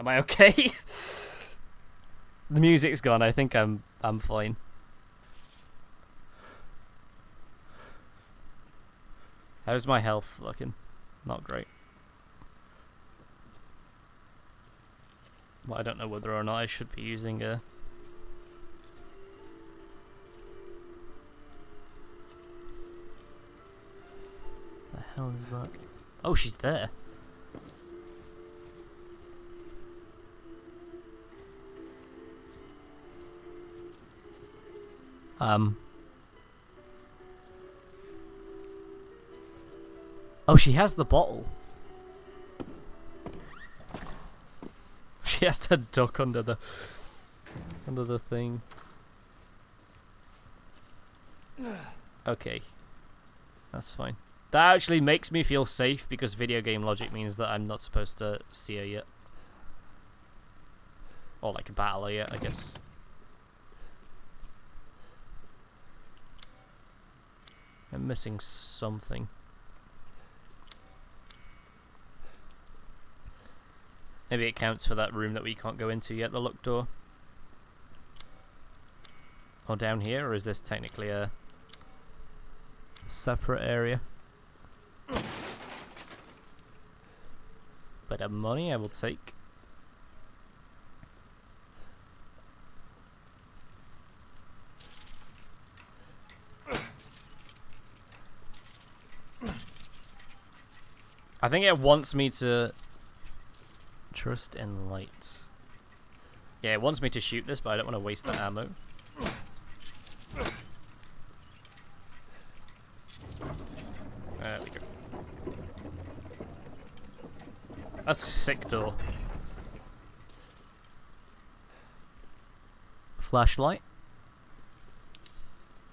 Am I okay? The music's gone. I think I'm fine. How's my health looking? Not great. Well, I don't know whether or not I should be using a... The hell is that? Oh, she's there. Oh, she has the bottle. She has to duck under the thing. Okay. That's fine. That actually makes me feel safe because video game logic means that I'm not supposed to see her yet. Or like battle her yet, I guess. I'm missing something. Maybe it counts for that room that we can't go into yet, the locked door. Or down here, or is this technically a separate area? Bit of money I will take. I think it wants me to trust in light. Yeah, it wants me to shoot this, but I don't want to waste the ammo. There we go. That's a sick door. Flashlight.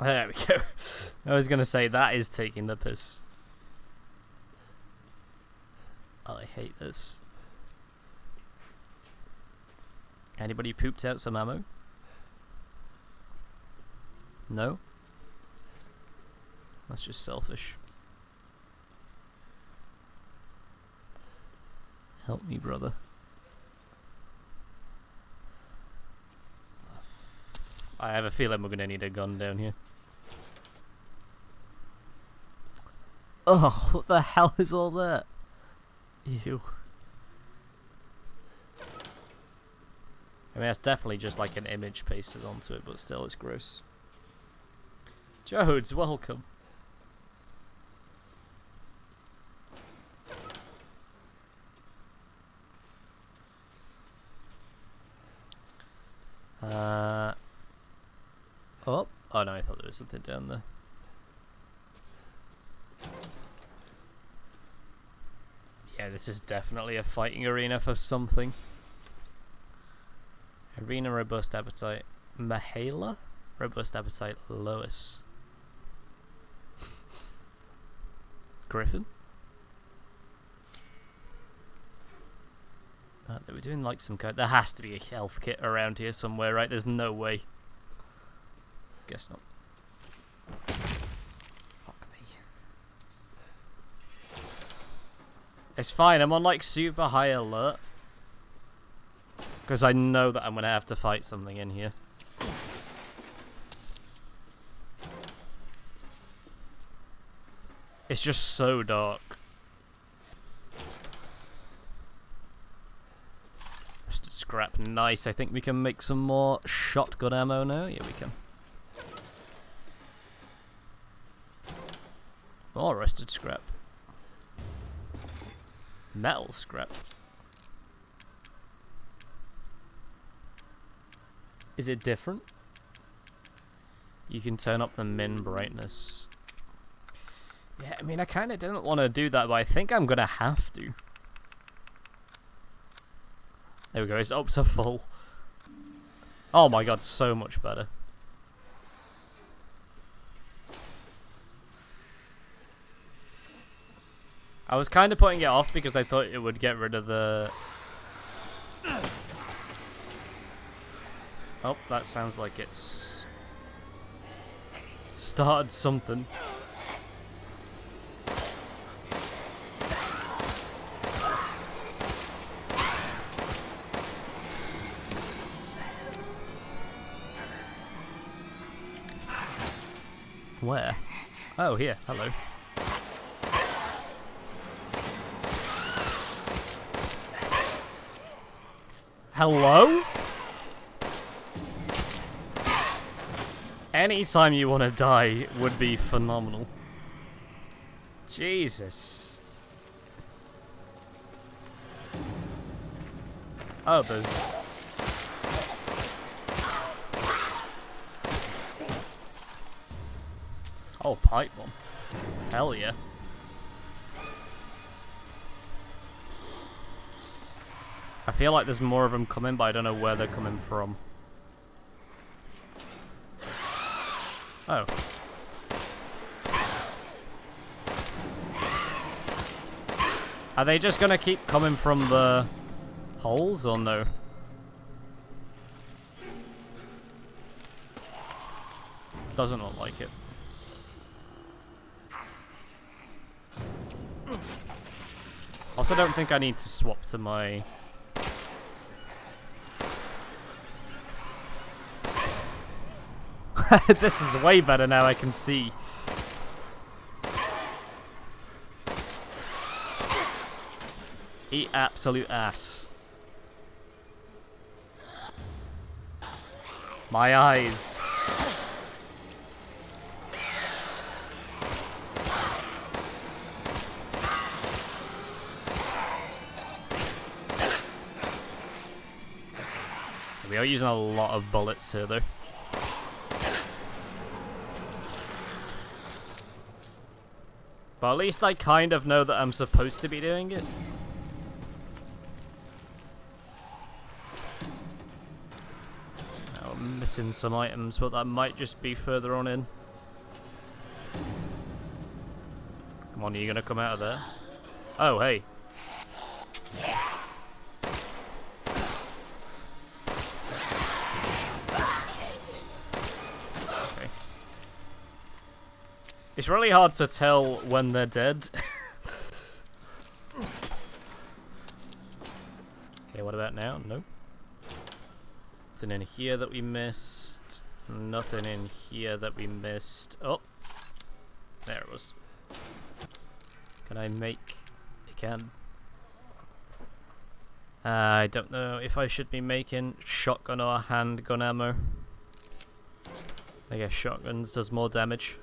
There we go. I was gonna say that is taking the piss. Oh, I hate this. Anybody pooped out some ammo? No? That's just selfish. Help me, brother. I have a feeling we're gonna need a gun down here. Oh, what the hell is all that? Ew. I mean, that's definitely just like an image pasted onto it, but still, it's gross. Jodes, welcome. Oh. Oh no, I thought there was something down there. Yeah, this is definitely a fighting arena for something. Arena, robust appetite. Mahala? Robust appetite, Lois. Griffin? They were doing like some kind. There has to be a health kit around here somewhere, right? There's no way. Guess not. Fuck me. It's fine, I'm on like super high alert. Because I know that I'm going to have to fight something in here. It's just so dark. Just a scrap. Nice. I think we can make some more shotgun ammo now. Yeah, we can. More rusted scrap. Metal scrap. Is it different? You can turn up the min brightness. Yeah, I mean, I kind of didn't want to do that, but I think I'm going to have to. There we go, it's up to full. Oh my god, so much better. I was kind of putting it off because I thought it would get rid of the... Oh, that sounds like it's started something. Where? Oh, here. Hello. Hello? Anytime you want to die would be phenomenal. Jesus. Oh, there's... Oh, pipe bomb. Hell yeah. I feel like there's more of them coming, but I don't know where they're coming from. Oh. Are they just gonna keep coming from the holes, or no? Doesn't look like it. Also, don't think I need to swap to my... This is way better now, I can see. Eat absolute ass. My eyes. We are using a lot of bullets here, though. But at least I kind of know that I'm supposed to be doing it. Now I'm missing some items, but that might just be further on in. Come on, are you gonna come out of there? Oh, hey. It's really hard to tell when they're dead. Okay, what about now? Nope. Nothing in here that we missed. Nothing in here that we missed. Oh. There it was. Can I make... I can. I don't know if I should be making shotgun or handgun ammo. I guess shotguns does more damage.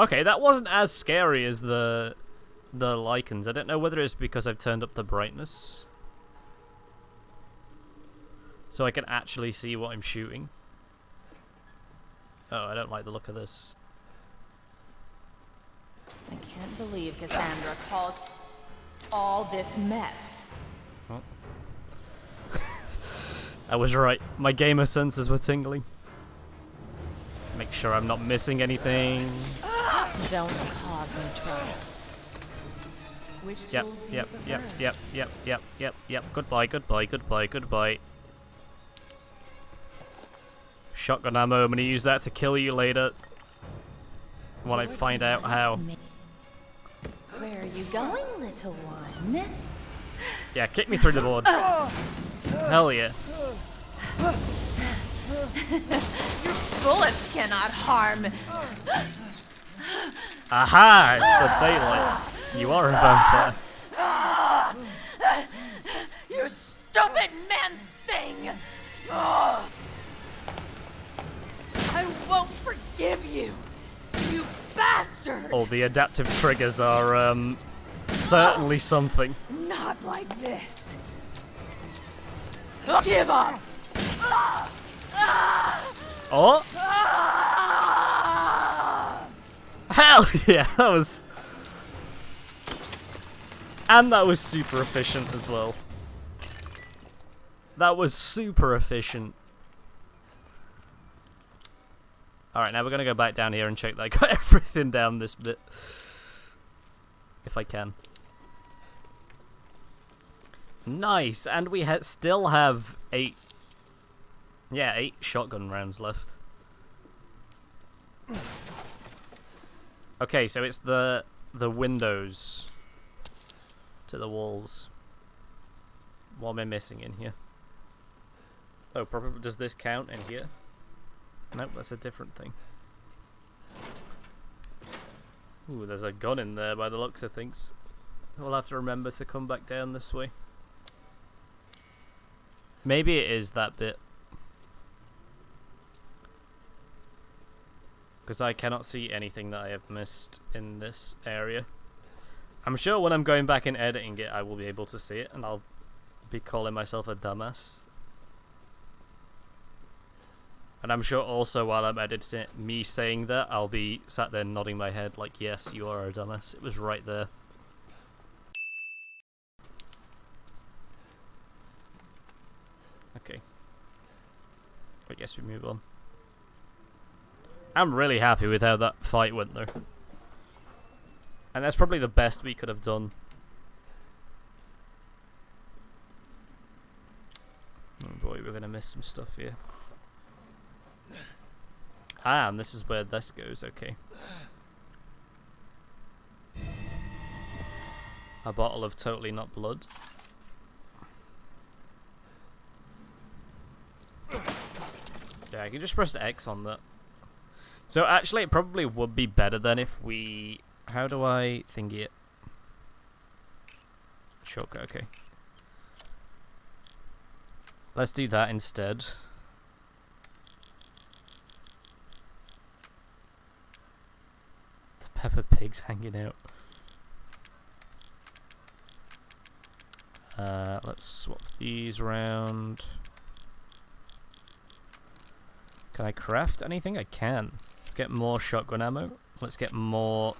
Okay, that wasn't as scary as the lichens. I don't know whether it's because I've turned up the brightness, so I can actually see what I'm shooting. Oh, I don't like the look of this. I can't believe Cassandra caused all this mess. Oh. I was right. My gamer senses were tingling. Make sure I'm not missing anything. Don't cause me trouble. Which tools do you prefer? Yep. Goodbye. Shotgun ammo, I'm gonna use that to kill you later. When I find out how. Where are you going, little one? Yeah, kick me through the boards. Hell yeah. Your bullets cannot harm. Aha! It's the daylight. You are a vampire. You stupid man thing! I won't forgive you, you bastard! Oh, the adaptive triggers are certainly something. Not like this. Give up! Oh! Hell yeah, that was... And that was super efficient as well. That was super efficient. Alright, now we're going to go back down here and check that I got everything down this bit. If I can. Nice, and we still have 8 shotgun rounds left. Okay, so it's the windows to the walls. What am I missing in here? Oh, probably does this count in here? Nope, that's a different thing. Ooh, there's a gun in there by the looks of things. We'll have to remember to come back down this way. Maybe it is that bit. Because I cannot see anything that I have missed in this area. I'm sure when I'm going back and editing it, I will be able to see it, and I'll be calling myself a dumbass. And I'm sure also while I'm editing it, me saying that, I'll be sat there nodding my head like, yes, you are a dumbass. It was right there. Okay. I guess we move on. I'm really happy with how that fight went though. And that's probably the best we could have done. Oh boy, we're gonna miss some stuff here. Ah, and this is where this goes, okay. A bottle of totally not blood. Yeah, I can just press X on that. So actually it probably would be better than if we... How do I thingy it? Shortcut, okay. Let's do that instead. The Peppa Pig's hanging out. Let's swap these around. Can I craft anything? I can. Let's get more shotgun ammo. Let's get more...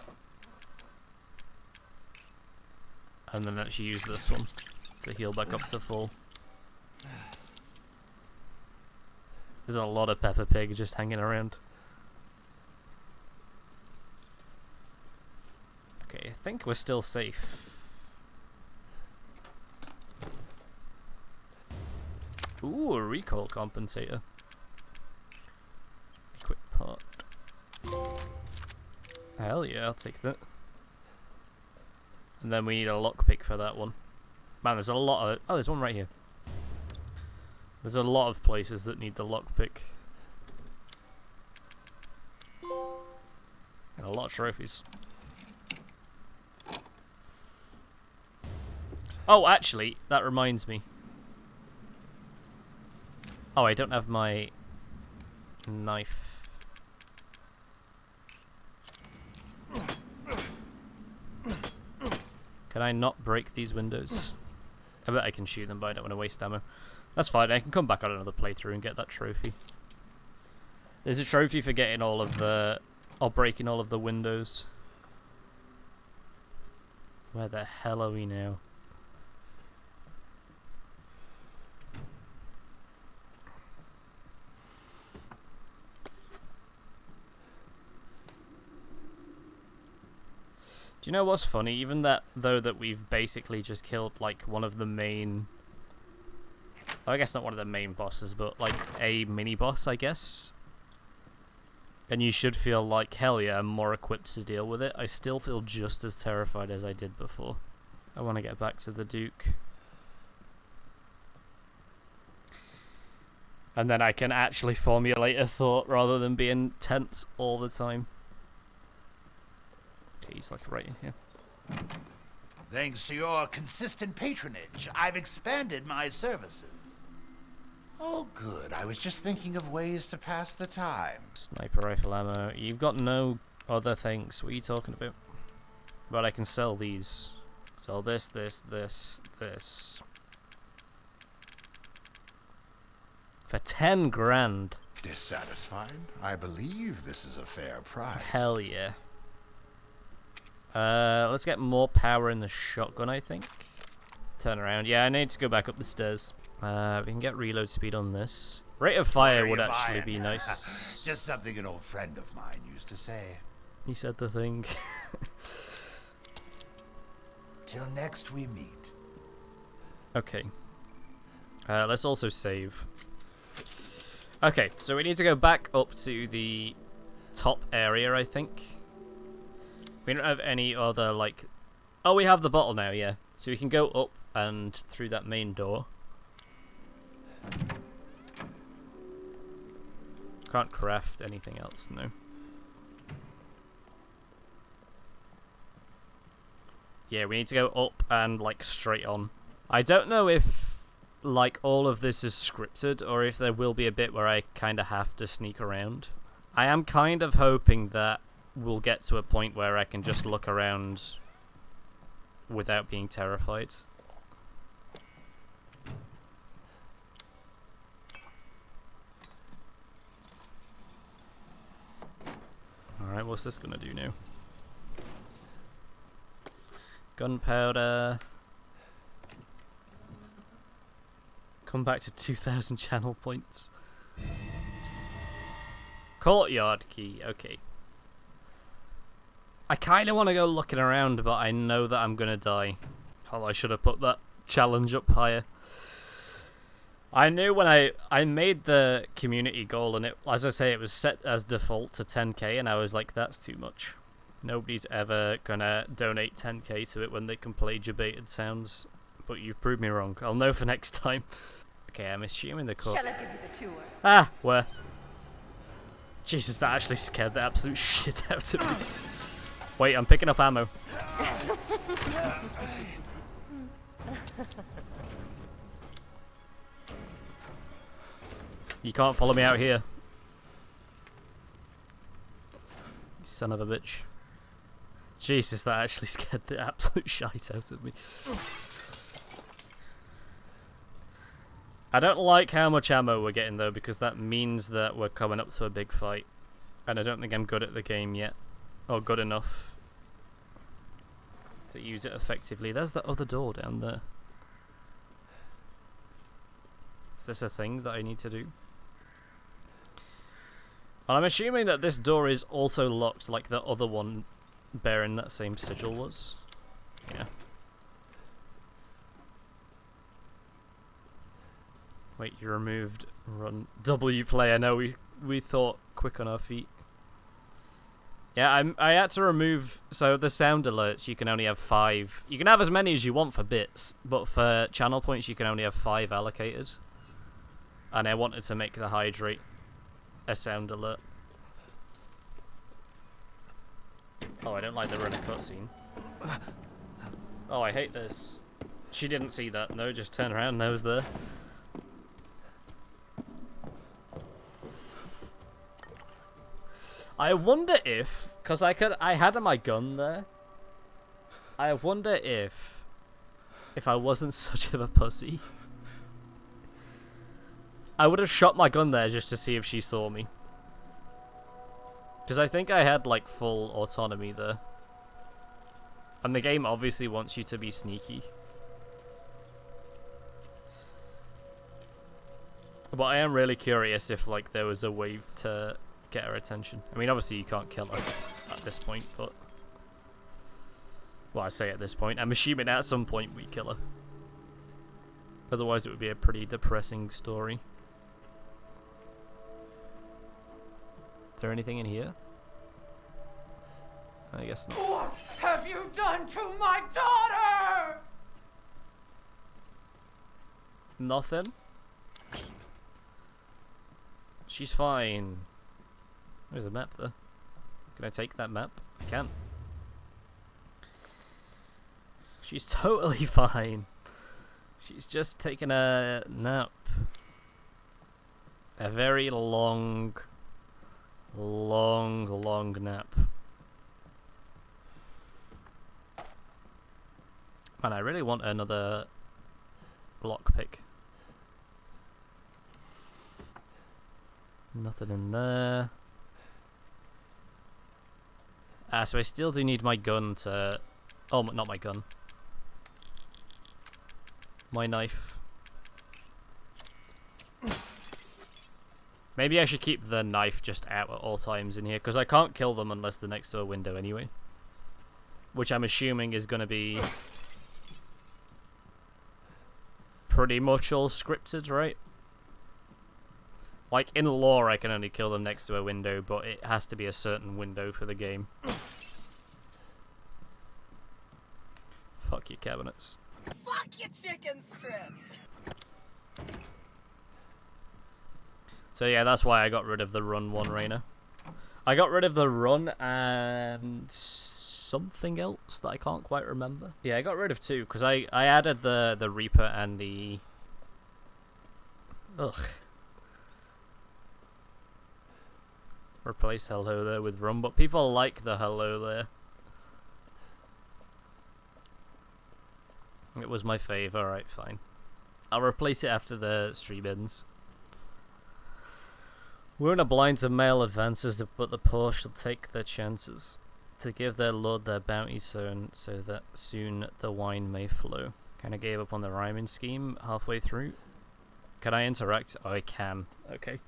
And then let's use this one to heal back up to full. There's a lot of Peppa Pig just hanging around. Okay, I think we're still safe. Ooh, a recoil compensator. Equip part. Hell yeah, I'll take that. And then we need a lockpick for that one. Man, there's a lot of... Oh, there's one right here. There's a lot of places that need the lockpick. And a lot of trophies. Oh, actually, that reminds me. Oh, I don't have my knife. Can I not break these windows? I bet I can shoot them, but I don't want to waste ammo. That's fine, I can come back on another playthrough and get that trophy. There's a trophy for getting all of the... or breaking all of the windows. Where the hell are we now? Do you know what's funny? Even that, though, that we've basically just killed, like, one of the main... I guess not one of the main bosses, but, like, a mini-boss, I guess. And you should feel like, hell yeah, I'm more equipped to deal with it. I still feel just as terrified as I did before. I want to get back to the Duke. And then I can actually formulate a thought rather than being tense all the time. He's like right in here. Thanks to your consistent patronage, I've expanded my services. Oh, good. I was just thinking of ways to pass the time. Sniper rifle ammo. You've got no other things. What are you talking about? But I can sell these. Sell this, this, this, this. For 10 grand. Dissatisfied? I believe this is a fair price. Hell yeah. Let's get more power in the shotgun, I think. Turn around. Yeah, I need to go back up the stairs. We can get reload speed on this. Rate of fire would actually be nice. Just something an old friend of mine used to say. He said the thing. Till next we meet. Okay. Let's also save. Okay, so we need to go back up to the top area, I think. We don't have any other, like... Oh, we have the bottle now, yeah. So we can go up and through that main door. Can't craft anything else, no. Yeah, we need to go up and, like, straight on. I don't know if, like, all of this is scripted, or if there will be a bit where I kind of have to sneak around. I am kind of hoping that we'll get to a point where I can just look around without being terrified. Alright, what's this gonna do now? Gunpowder. Come back to 2,000 channel points. Courtyard key, okay. I kind of want to go looking around, but I know that I'm going to die. Oh, I should have put that challenge up higher. I knew when I made the community goal, and it, as I say, it was set as default to 10k, and I was like, that's too much. Nobody's ever going to donate 10k to it when they can play debated sounds. But you've proved me wrong. I'll know for next time. Okay, I'm assuming the court. Shall I give you the tour? Ah, where? Jesus, that actually scared the absolute shit out of me. Wait, I'm picking up ammo. You can't follow me out here. You son of a bitch. Jesus, that actually scared the absolute shite out of me. I don't like how much ammo we're getting though, because that means that we're coming up to a big fight. And I don't think I'm good at the game yet. Or good enough to use it effectively. There's the other door down there. Is this a thing that I need to do? Well, I'm assuming that this door is also locked like the other one bearing that same sigil was. Yeah. Wait, you removed run W player. No, we thought quick on our feet. Yeah, I had to remove, so the sound alerts, you can only have 5. You can have as many as you want for bits, but for channel points you can only have 5 allocated. And I wanted to make the hydrate a sound alert. Oh, I don't like the running cutscene. Oh, I hate this. She didn't see that. No, just turned around and I was there. I wonder if, because I had my gun there. I wonder if I wasn't such of a pussy, I would have shot my gun there just to see if she saw me. Because I think I had like full autonomy there. And the game obviously wants you to be sneaky. But I am really curious if like there was a way to get her attention. I mean, obviously you can't kill her at this point, but... Well, I say at this point. I'm assuming at some point we kill her. Otherwise it would be a pretty depressing story. Is there anything in here? I guess not. What have you done to my daughter? Nothing. She's fine. There's a map there. Can I take that map? I can. She's totally fine. She's just taking a nap. A very long nap. Man, I really want another lockpick. Nothing in there. So I still do need my gun to... Oh, not my gun. My knife. Maybe I should keep the knife just out at all times in here, because I can't kill them unless they're next to a window anyway. Which I'm assuming is going to be... pretty much all scripted, right? Like, in lore I can only kill them next to a window, but it has to be a certain window for the game. Fuck your cabinets. Fuck your chicken strips! So yeah, that's why I got rid of the run one, Rainer. I got rid of the run and something else that I can't quite remember. Yeah, I got rid of 2 because I added the Reaper and the... Ugh. Replace hello there with run, but people like the hello there. It was my fave, alright, fine. I'll replace it after the stream ends. We're in a blind to male advances, but the poor shall take their chances to give their lord their bounty sown, so that soon the wine may flow. Kind of gave up on the rhyming scheme halfway through. Can I interact? Oh, I can. Okay.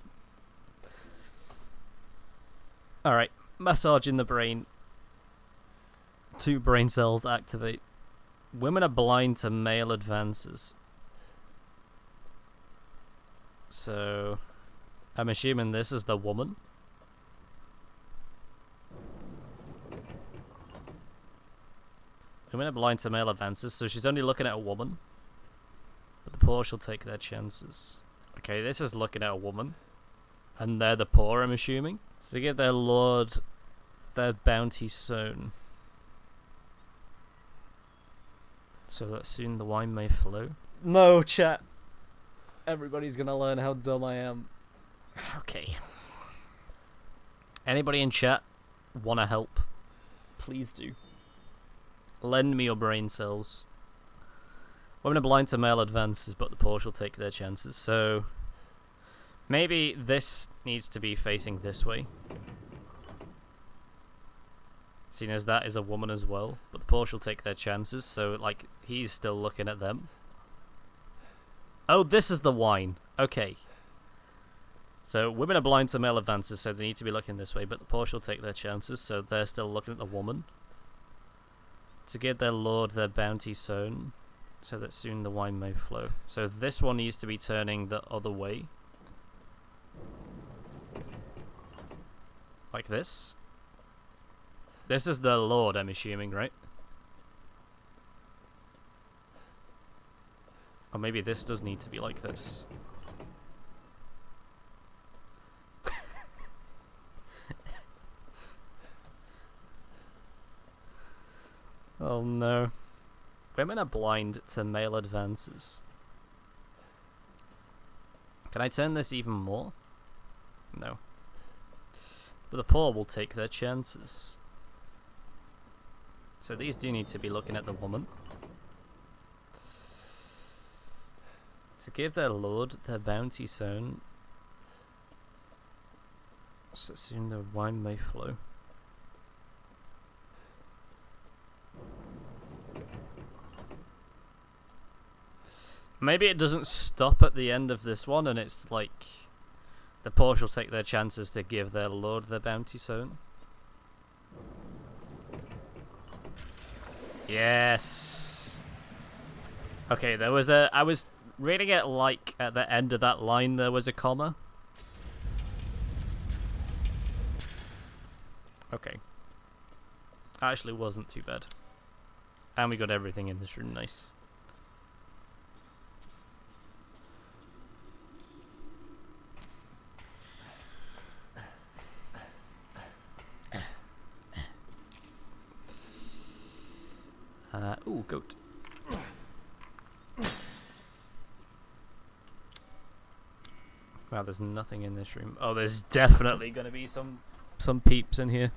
Alright, massage in the brain. 2 brain cells activate. Women are blind to male advances. So... I'm assuming this is the woman. Women are blind to male advances, so she's only looking at a woman. But the poor shall take their chances. Okay, this is looking at a woman. And they're the poor, I'm assuming. So they give their lord their bounty sown, so that soon the wine may flow. No, chat. Everybody's gonna learn how dumb I am. Okay. Anybody in chat wanna help? Please do. Lend me your brain cells. Women are blind to male advances, but the poor shall take their chances. So maybe this needs to be facing this way, seeing as that is a woman as well. But the poor shall take their chances, so like he's still looking at them. Oh, this is the wine. Okay. So women are blind to male advances, so they need to be looking this way, but the poor shall take their chances, so they're still looking at the woman. To give their lord their bounty sown, so that soon the wine may flow. So this one needs to be turning the other way. Like this. This is the lord, I'm assuming, right? Or maybe this does need to be like this. Oh no. Women are blind to male advances. Can I turn this even more? No. But the poor will take their chances. So these do need to be looking at the woman. To give their lord their bounty sown, so soon the wine may flow. Maybe it doesn't stop at the end of this one and it's like the poor shall take their chances to give their lord their bounty sown. Yes. Okay, there was a... I was reading it like at the end of that line there was a comma. Okay. Actually wasn't too bad. And we got everything in this room, nice. Ooh, goat. Wow, there's nothing in this room. Oh, there's definitely gonna be some peeps in here.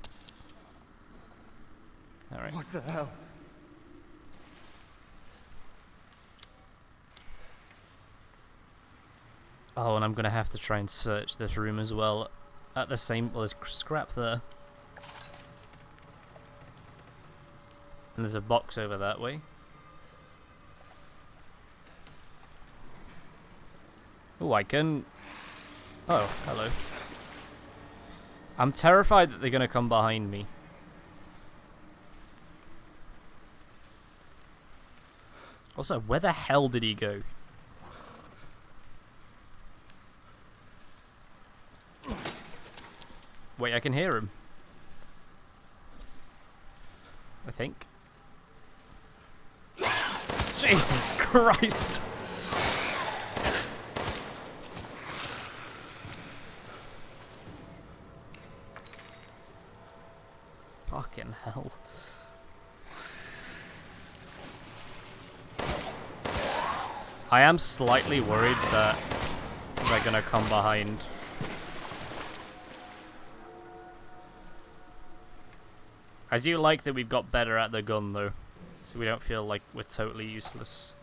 Alright. What the hell? Oh, and I'm gonna have to try and search this room as well. At the same... Well, there's scrap there. And there's a box over that way. Oh, I can... Oh, hello. I'm terrified that they're going to come behind me. Also, where the hell did he go? Wait, I can hear him. I think. Jesus Christ! Fucking hell. I am slightly worried that they're gonna come behind. I do like that we've got better at the gun though, so we don't feel like we're totally useless.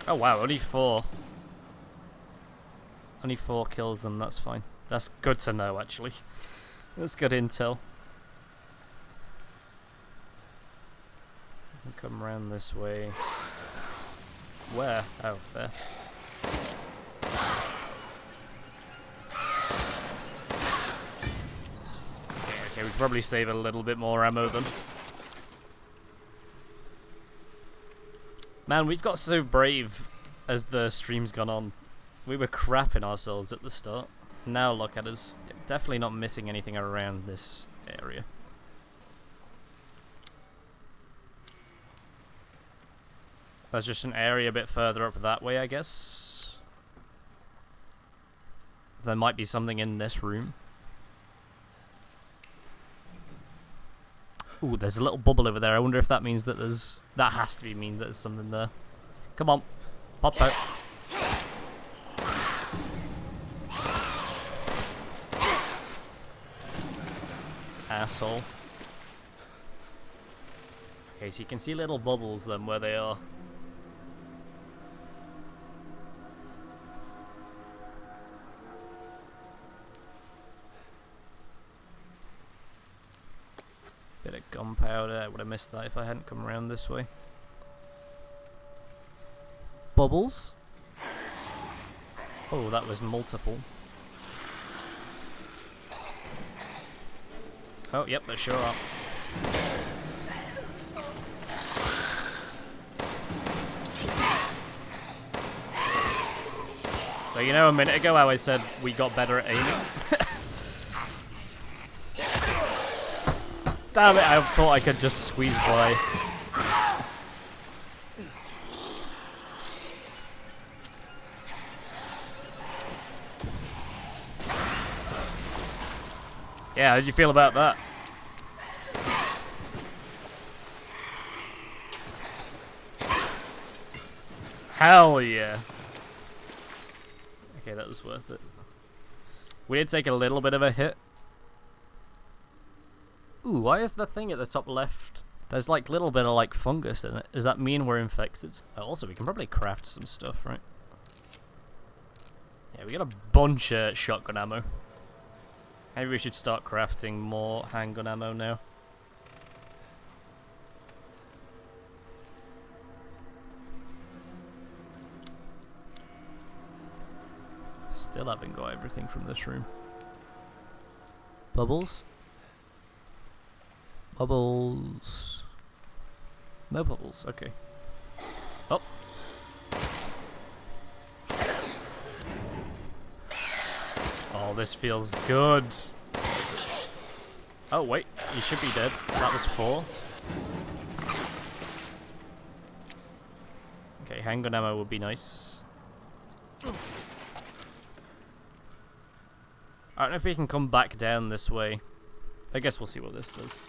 Oh wow, only 4. Only 4 kills them, that's fine. That's good to know, actually. That's good intel. Come around this way. Where? Oh, there. Okay, we probably save a little bit more ammo then. Man, we've got so brave as the stream's gone on. We were crapping ourselves at the start. Now look at us. Definitely not missing anything around this area. There's just an area a bit further up that way, I guess. There might be something in this room. Ooh, there's a little bubble over there. I wonder if that means that there's... That has to mean that there's something there. Come on. Pop out. Asshole. Okay, so you can see little bubbles then where they are. Bit of gunpowder. I would have missed that if I hadn't come around this way. Bubbles. Oh, that was multiple. Oh, yep, there sure are. So you know a minute ago how I said we got better at aiming? Damn it, I thought I could just squeeze by. Yeah, how did you feel about that? Hell yeah. Okay, that was worth it. We did take a little bit of a hit. Ooh, why is the thing at the top left? There's like a little bit of like fungus in it. Does that mean we're infected? Also, we can probably craft some stuff, right? Yeah, we got a bunch of shotgun ammo. Maybe we should start crafting more handgun ammo now. Still haven't got everything from this room. Bubbles? Bubbles. No bubbles, okay. Oh. Oh, this feels good. Oh, wait. You should be dead. That was 4. Okay, handgun ammo would be nice. I don't know if we can come back down this way. I guess we'll see what this does.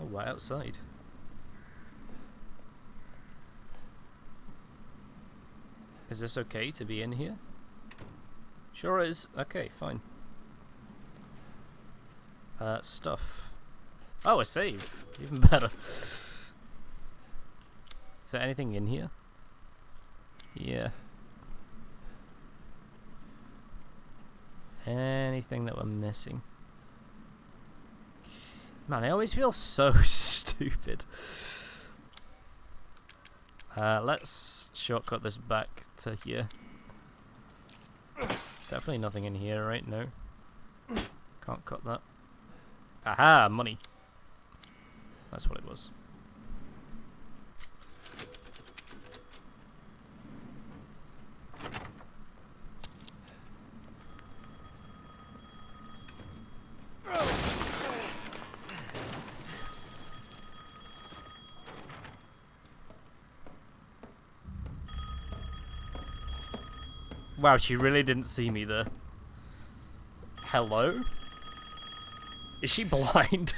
Oh, right outside. Is this okay to be in here? Sure is. Okay, fine. Stuff. Oh, a save. Even better. Is there anything in here? Yeah. Anything that we're missing? Man, I always feel so stupid. Let's shortcut this back to here. Definitely nothing in here, right? No. Can't cut that. Aha, money. That's what it was. Wow, she really didn't see me there. Hello? Is she blind?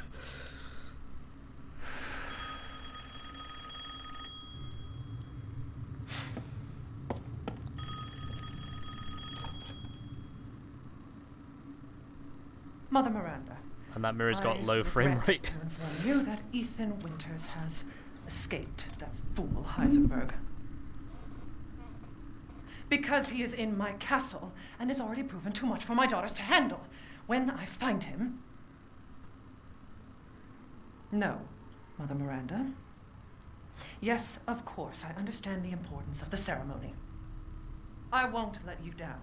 Mother Miranda. And that mirror's got I low frame regret rate. to inform you that Ethan Winters has escaped that fool Heisenberg. Because he is in my castle and has already proven too much for my daughters to handle. When I find him... No, Mother Miranda. Yes, of course, I understand the importance of the ceremony. I won't let you down.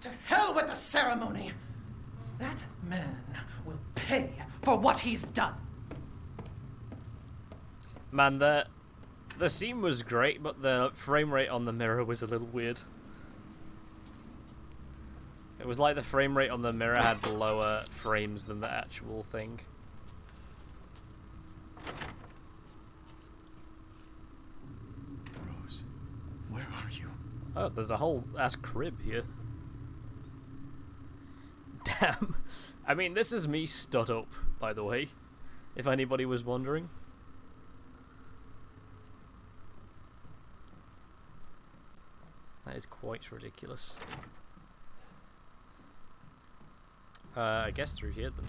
To hell with the ceremony! That man will pay for what he's done. Man, the scene was great, but the frame rate on the mirror was a little weird. It was like the frame rate on the mirror had lower frames than the actual thing. Rose, where are you? Oh, there's a whole ass crib here. Damn. I mean, this is me stood up, by the way, if anybody was wondering. That is quite ridiculous. I guess through here then.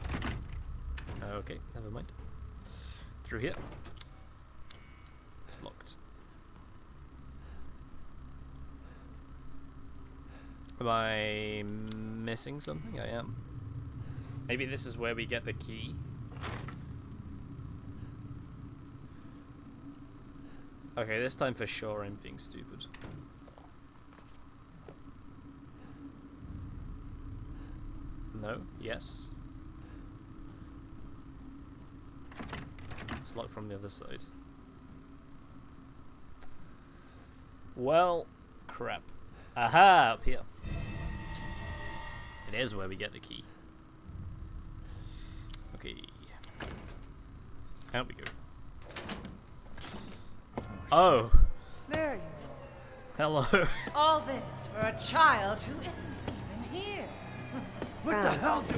Okay, never mind. Through here. It's locked. Am I missing something? I am. Maybe this is where we get the key. Okay, this time for sure I'm being stupid. No? Yes? It's locked from the other side. Well, crap. Aha! Up here. It is where we get the key. Okay. Out we go. Oh! There you Hello. are. All this for a child who isn't even here. What the hell do...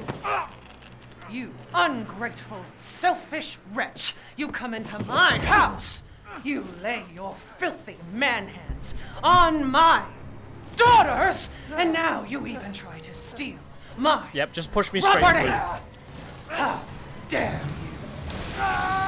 You ungrateful, selfish wretch! You come into my house! You lay your filthy man hands on my daughters! And now you even try to steal my Yep, just push me straight property! through. How dare you!